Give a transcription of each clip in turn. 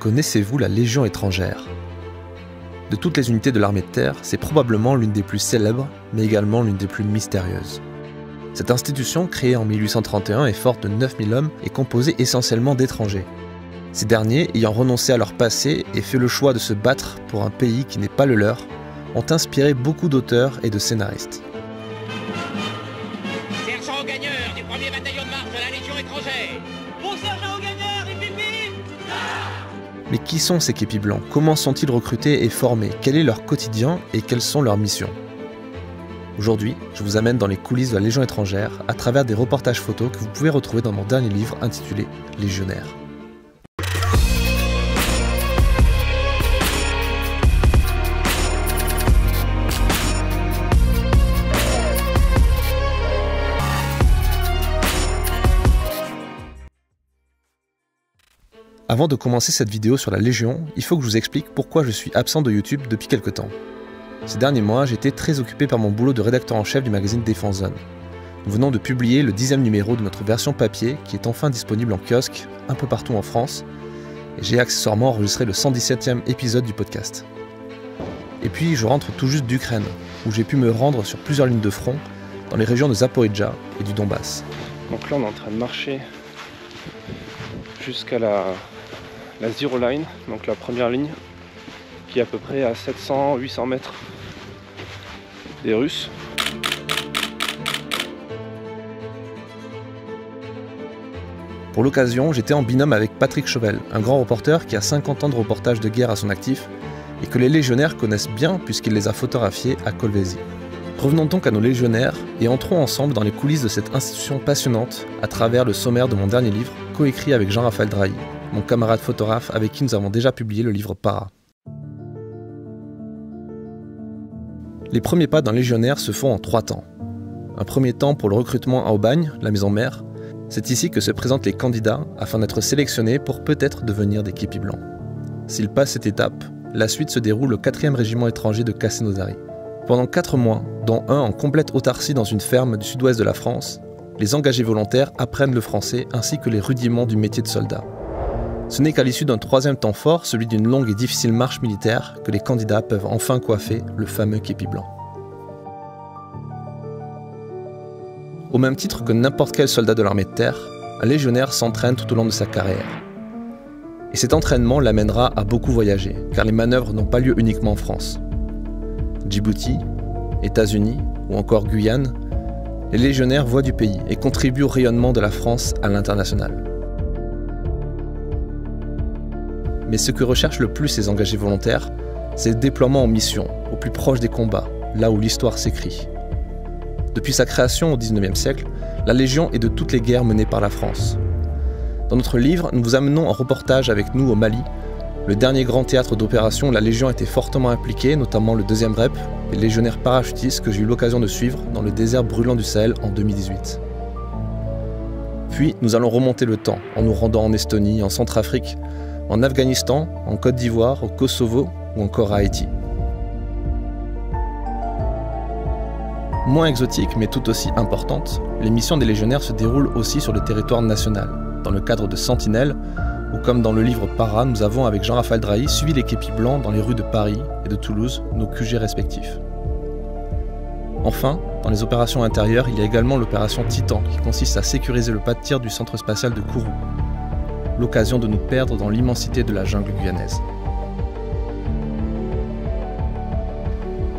Connaissez-vous la Légion étrangère ? De toutes les unités de l'armée de terre, c'est probablement l'une des plus célèbres, mais également l'une des plus mystérieuses. Cette institution, créée en 1831 et forte de 9000 hommes, est composée essentiellement d'étrangers. Ces derniers, ayant renoncé à leur passé et fait le choix de se battre pour un pays qui n'est pas le leur, ont inspiré beaucoup d'auteurs et de scénaristes. Sergent Gagneur du 1er bataillon de marche de la Légion étrangère. Mon sergent Gagneur, et pipi. Mais qui sont ces képis blancs? Comment sont-ils recrutés et formés? Quel est leur quotidien et quelles sont leurs missions? Aujourd'hui, je vous amène dans les coulisses de la Légion étrangère à travers des reportages photos que vous pouvez retrouver dans mon dernier livre intitulé Légionnaire. Avant de commencer cette vidéo sur la Légion, il faut que je vous explique pourquoi je suis absent de YouTube depuis quelque temps. Ces derniers mois, j'étais très occupé par mon boulot de rédacteur en chef du magazine Défense Zone. Nous venons de publier le 10e numéro de notre version papier qui est enfin disponible en kiosque un peu partout en France, et j'ai accessoirement enregistré le 117e épisode du podcast. Et puis je rentre tout juste d'Ukraine, où j'ai pu me rendre sur plusieurs lignes de front dans les régions de Zaporijjia et du Donbass. Donc là on est en train de marcher jusqu'à la Zero Line, donc la première ligne, qui est à peu près à 700-800 mètres des Russes. Pour l'occasion, j'étais en binôme avec Patrick Chauvel, un grand reporter qui a 50 ans de reportage de guerre à son actif et que les légionnaires connaissent bien puisqu'il les a photographiés à Kolwezi. Revenons donc à nos légionnaires et entrons ensemble dans les coulisses de cette institution passionnante à travers le sommaire de mon dernier livre, coécrit avec Jean-Raphaël Drahi, mon camarade photographe avec qui nous avons déjà publié le livre Para. Les premiers pas d'un légionnaire se font en 3 temps. Un premier temps pour le recrutement à Aubagne, la maison mère. C'est ici que se présentent les candidats afin d'être sélectionnés pour peut-être devenir des képis blancs. S'ils passent cette étape, la suite se déroule au 4e régiment étranger de Castelnaudary. Pendant 4 mois, dont un en complète autarcie dans une ferme du sud-ouest de la France, les engagés volontaires apprennent le français ainsi que les rudiments du métier de soldat. Ce n'est qu'à l'issue d'un 3e temps fort, celui d'une longue et difficile marche militaire, que les candidats peuvent enfin coiffer le fameux képi blanc. Au même titre que n'importe quel soldat de l'armée de terre, un légionnaire s'entraîne tout au long de sa carrière. Et cet entraînement l'amènera à beaucoup voyager, car les manœuvres n'ont pas lieu uniquement en France. Djibouti, États-Unis ou encore Guyane, les légionnaires voient du pays et contribuent au rayonnement de la France à l'international. Mais ce que recherchent le plus ces engagés volontaires, c'est le déploiement en mission, au plus proche des combats, là où l'histoire s'écrit. Depuis sa création au XIXe siècle, la Légion est de toutes les guerres menées par la France. Dans notre livre, nous vous amenons en reportage avec nous au Mali, le dernier grand théâtre d'opération où la Légion était fortement impliquée, notamment le 2e REP, les légionnaires parachutistes que j'ai eu l'occasion de suivre dans le désert brûlant du Sahel en 2018. Puis nous allons remonter le temps en nous rendant en Estonie, en Centrafrique, en Afghanistan, en Côte d'Ivoire, au Kosovo ou encore à Haïti. Moins exotique mais tout aussi importante, les missions des légionnaires se déroulent aussi sur le territoire national, dans le cadre de Sentinelles, ou comme dans le livre Para, nous avons avec Jean-Raphaël Drahi suivi les képis blancs dans les rues de Paris et de Toulouse, nos QG respectifs. Enfin, dans les opérations intérieures, il y a également l'opération Titan, qui consiste à sécuriser le pas de tir du centre spatial de Kourou. L'occasion de nous perdre dans l'immensité de la jungle guyanaise.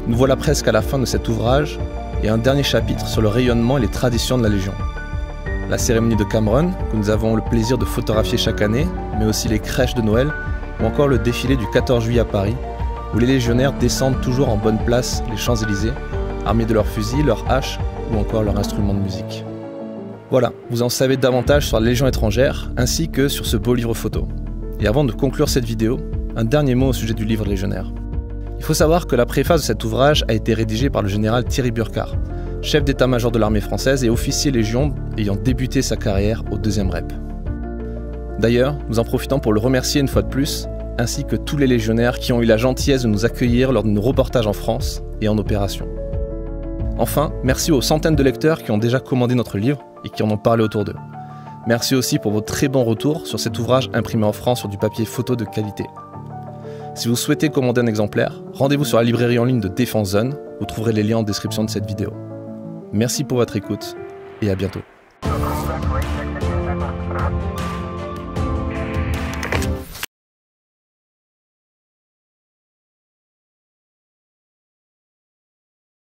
Nous voilà presque à la fin de cet ouvrage, et un dernier chapitre sur le rayonnement et les traditions de la Légion. La cérémonie de Cameroun, que nous avons le plaisir de photographier chaque année, mais aussi les crèches de Noël, ou encore le défilé du 14 juillet à Paris, où les légionnaires descendent toujours en bonne place les Champs-Élysées, armés de leurs fusils, leurs haches, ou encore leurs instruments de musique. Voilà, vous en savez davantage sur la Légion étrangère, ainsi que sur ce beau livre photo. Et avant de conclure cette vidéo, un dernier mot au sujet du livre Légionnaire. Il faut savoir que la préface de cet ouvrage a été rédigée par le général Thierry Burkhardt, chef d'état-major de l'armée française et officier Légion ayant débuté sa carrière au 2e REP. D'ailleurs, nous en profitons pour le remercier une fois de plus, ainsi que tous les légionnaires qui ont eu la gentillesse de nous accueillir lors de nos reportages en France et en opération. Enfin, merci aux centaines de lecteurs qui ont déjà commandé notre livre et qui en ont parlé autour d'eux. Merci aussi pour vos très bons retours sur cet ouvrage imprimé en France sur du papier photo de qualité. Si vous souhaitez commander un exemplaire, rendez-vous sur la librairie en ligne de Défense Zone, vous trouverez les liens en description de cette vidéo. Merci pour votre écoute et à bientôt.